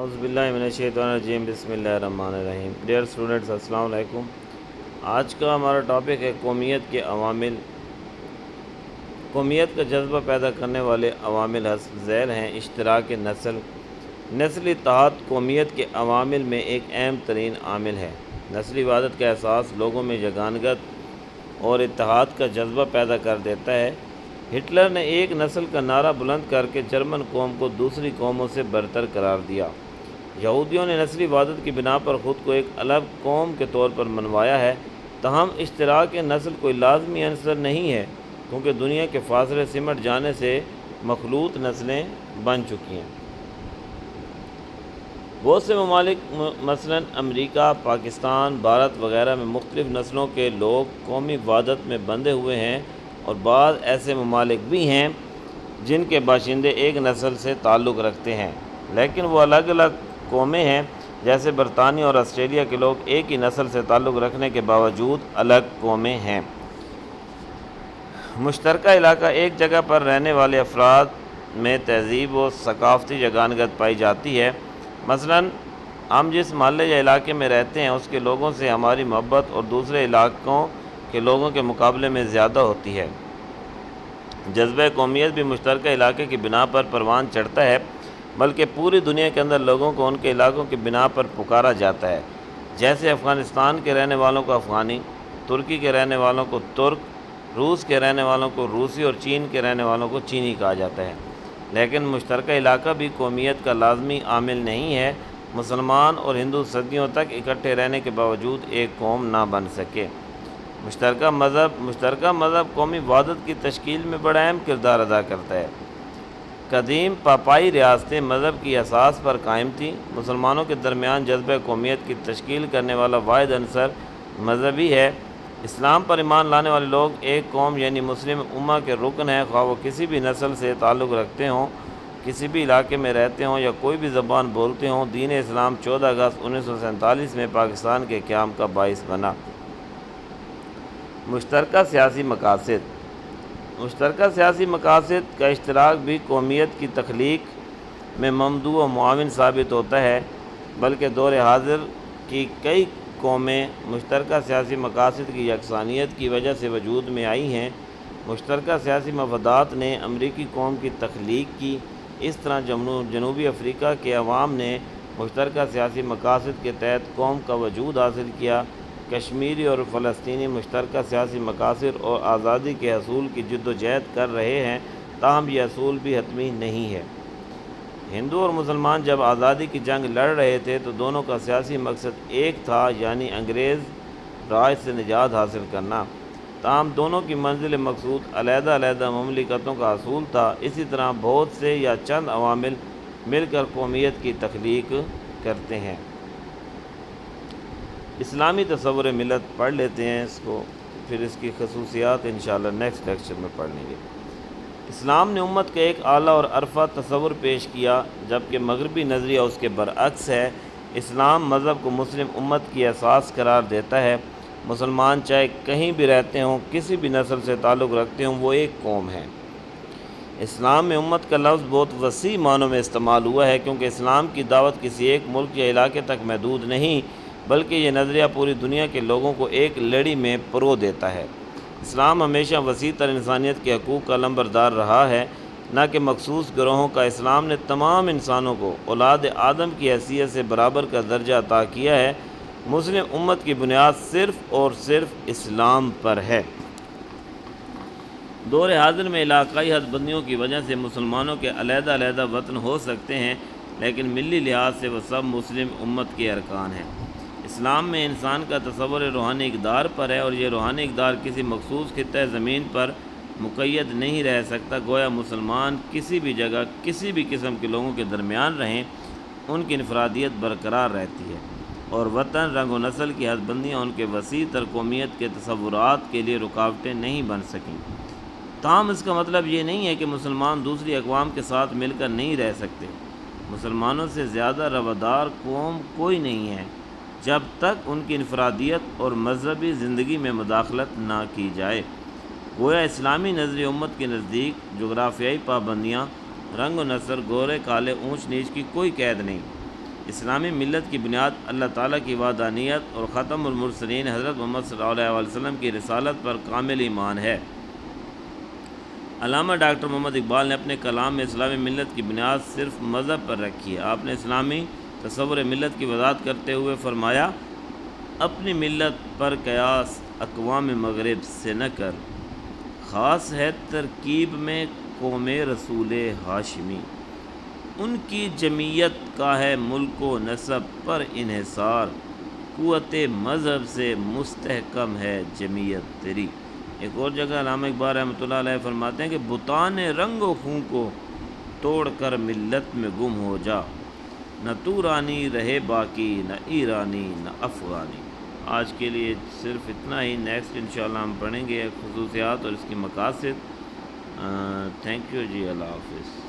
اعوذ باللہ من الشیطان الرجیم، بسم اللہ الرحمن الرحیم۔ ڈیئر اسٹوڈنٹس، السلام علیکم۔ آج کا ہمارا ٹاپک ہے قومیت کے عوامل۔ قومیت کا جذبہ پیدا کرنے والے عوامل حسب ذیل ہیں: اشتراک نسل۔ نسلی اتحاد قومیت کے عوامل میں ایک اہم ترین عامل ہے۔ نسلی وحدت کا احساس لوگوں میں یگانگت اور اتحاد کا جذبہ پیدا کر دیتا ہے۔ ہٹلر نے ایک نسل کا نعرہ بلند کر کے جرمن قوم کو دوسری قوموں سے برتر قرار دیا۔ یہودیوں نے نسلی وحدت کی بنا پر خود کو ایک الگ قوم کے طور پر منوایا ہے، تاہم اشتراک نسل کوئی لازمی عنصر نہیں ہے، کیونکہ دنیا کے فاصلے سمٹ جانے سے مخلوط نسلیں بن چکی ہیں۔ بہت سے ممالک مثلاً امریکہ، پاکستان، بھارت وغیرہ میں مختلف نسلوں کے لوگ قومی وحدت میں بندھے ہوئے ہیں، اور بعض ایسے ممالک بھی ہیں جن کے باشندے ایک نسل سے تعلق رکھتے ہیں لیکن وہ الگ الگ قومیں ہیں، جیسے برطانیہ اور آسٹریلیا کے لوگ ایک ہی نسل سے تعلق رکھنے کے باوجود الگ قومیں ہیں۔ مشترکہ علاقہ: ایک جگہ پر رہنے والے افراد میں تہذیب و ثقافتی یگانگت پائی جاتی ہے۔ مثلاً ہم جس محلے یا علاقے میں رہتے ہیں اس کے لوگوں سے ہماری محبت اور دوسرے علاقوں کے لوگوں کے مقابلے میں زیادہ ہوتی ہے۔ جذبہ قومیت بھی مشترکہ علاقے کی بنا پر پروان چڑھتا ہے، بلکہ پوری دنیا کے اندر لوگوں کو ان کے علاقوں کی بنا پر پکارا جاتا ہے۔ جیسے افغانستان کے رہنے والوں کو افغانی، ترکی کے رہنے والوں کو ترک، روس کے رہنے والوں کو روسی اور چین کے رہنے والوں کو چینی کہا جاتا ہے۔ لیکن مشترکہ علاقہ بھی قومیت کا لازمی عامل نہیں ہے۔ مسلمان اور ہندو صدیوں تک اکٹھے رہنے کے باوجود ایک قوم نہ بن سکے۔ مشترکہ مذہب قومی وحدت کی تشکیل میں بڑا اہم کردار ادا کرتا ہے۔ قدیم پاپائی ریاستیں مذہب کی اساس پر قائم تھیں۔ مسلمانوں کے درمیان جذبہ قومیت کی تشکیل کرنے والا واحد عنصر مذہبی ہے۔ اسلام پر ایمان لانے والے لوگ ایک قوم یعنی مسلم امہ کے رکن ہیں، خواہ وہ کسی بھی نسل سے تعلق رکھتے ہوں، کسی بھی علاقے میں رہتے ہوں یا کوئی بھی زبان بولتے ہوں۔ دین اسلام 14 اگست 1947 میں پاکستان کے قیام کا باعث بنا۔ مشترکہ سیاسی مقاصد: مشترکہ سیاسی مقاصد کا اشتراک بھی قومیت کی تخلیق میں ممدوح و معاون ثابت ہوتا ہے، بلکہ دور حاضر کی کئی قومیں مشترکہ سیاسی مقاصد کی یکسانیت کی وجہ سے وجود میں آئی ہیں۔ مشترکہ سیاسی مفادات نے امریکی قوم کی تخلیق کی، اس طرح جنوبی افریقہ کے عوام نے مشترکہ سیاسی مقاصد کے تحت قوم کا وجود حاصل کیا۔ کشمیری اور فلسطینی مشترکہ سیاسی مقاصد اور آزادی کے حصول کی جدوجہد کر رہے ہیں، تاہم یہ حصول بھی حتمی نہیں ہے۔ ہندو اور مسلمان جب آزادی کی جنگ لڑ رہے تھے تو دونوں کا سیاسی مقصد ایک تھا، یعنی انگریز راج سے نجات حاصل کرنا، تاہم دونوں کی منزل مقصود علیحدہ علیحدہ مملکتوں کا حصول تھا۔ اسی طرح بہت سے یا چند عوامل مل کر قومیت کی تخلیق کرتے ہیں۔ اسلامی تصور ملت پڑھ لیتے ہیں اس کو، پھر اس کی خصوصیات انشاءاللہ نیکسٹ لیکچر میں پڑھ لیں گے۔ اسلام نے امت کا ایک اعلیٰ اور عرفہ تصور پیش کیا، جبکہ مغربی نظریہ اس کے برعکس ہے۔ اسلام مذہب کو مسلم امت کی اساس قرار دیتا ہے۔ مسلمان چاہے کہیں بھی رہتے ہوں، کسی بھی نسل سے تعلق رکھتے ہوں، وہ ایک قوم ہے۔ اسلام میں امت کا لفظ بہت وسیع معنوں میں استعمال ہوا ہے، کیونکہ اسلام کی دعوت کسی ایک ملک یا علاقے تک محدود نہیں، بلکہ یہ نظریہ پوری دنیا کے لوگوں کو ایک لڑی میں پرو دیتا ہے۔ اسلام ہمیشہ وسیع تر انسانیت کے حقوق کا علمبردار رہا ہے، نہ کہ مخصوص گروہوں کا۔ اسلام نے تمام انسانوں کو اولاد آدم کی حیثیت سے برابر کا درجہ عطا کیا ہے۔ مسلم امت کی بنیاد صرف اور صرف اسلام پر ہے۔ دور حاضر میں علاقائی حد بندیوں کی وجہ سے مسلمانوں کے علیحدہ علیحدہ وطن ہو سکتے ہیں، لیکن ملی لحاظ سے وہ سب مسلم امت کے ارکان ہیں۔ اسلام میں انسان کا تصور روحانی اقدار پر ہے، اور یہ روحانی اقدار کسی مخصوص خطہ زمین پر مقید نہیں رہ سکتا۔ گویا مسلمان کسی بھی جگہ کسی بھی قسم کے لوگوں کے درمیان رہیں، ان کی انفرادیت برقرار رہتی ہے، اور وطن، رنگ و نسل کی حد بندیاں ان کے وسیع تر قومیت کے تصورات کے لیے رکاوٹیں نہیں بن سکیں۔ تاہم اس کا مطلب یہ نہیں ہے کہ مسلمان دوسری اقوام کے ساتھ مل کر نہیں رہ سکتے۔ مسلمانوں سے زیادہ روادار قوم کوئی نہیں ہے، جب تک ان کی انفرادیت اور مذہبی زندگی میں مداخلت نہ کی جائے۔ گویا اسلامی نظریہ امت کے نزدیک جغرافیائی پابندیاں، رنگ و نسل، گورے کالے، اونچ نیچ کی کوئی قید نہیں۔ اسلامی ملت کی بنیاد اللہ تعالیٰ کی وحدانیت اور ختم المرسلین حضرت محمد صلی اللہ علیہ وسلم کی رسالت پر کامل ایمان ہے۔ علامہ ڈاکٹر محمد اقبال نے اپنے کلام میں اسلامی ملت کی بنیاد صرف مذہب پر رکھی ہے۔ آپ نے اسلامی تصور ملت کی وضاحت کرتے ہوئے فرمایا، اپنی ملت پر قیاس اقوام مغرب سے نہ کر، خاص ہے ترکیب میں قوم رسول ہاشمی، ان کی جمعیت کا ہے ملک و نسب پر انحصار، قوت مذہب سے مستحکم ہے جمعیت تیری۔ ایک اور جگہ علامہ اقبال رحمۃ اللہ علیہ فرماتے ہیں کہ بتان رنگ و خون کو توڑ کر ملت میں گم ہو جا، نہ تورانی رہے باقی، نہ ایرانی نہ افغانی۔ آج کے لیے صرف اتنا ہی، نیکسٹ انشاءاللہ ہم پڑھیں گے خصوصیات اور اس کی مقاصد۔ تھینک یو جی، اللہ حافظ۔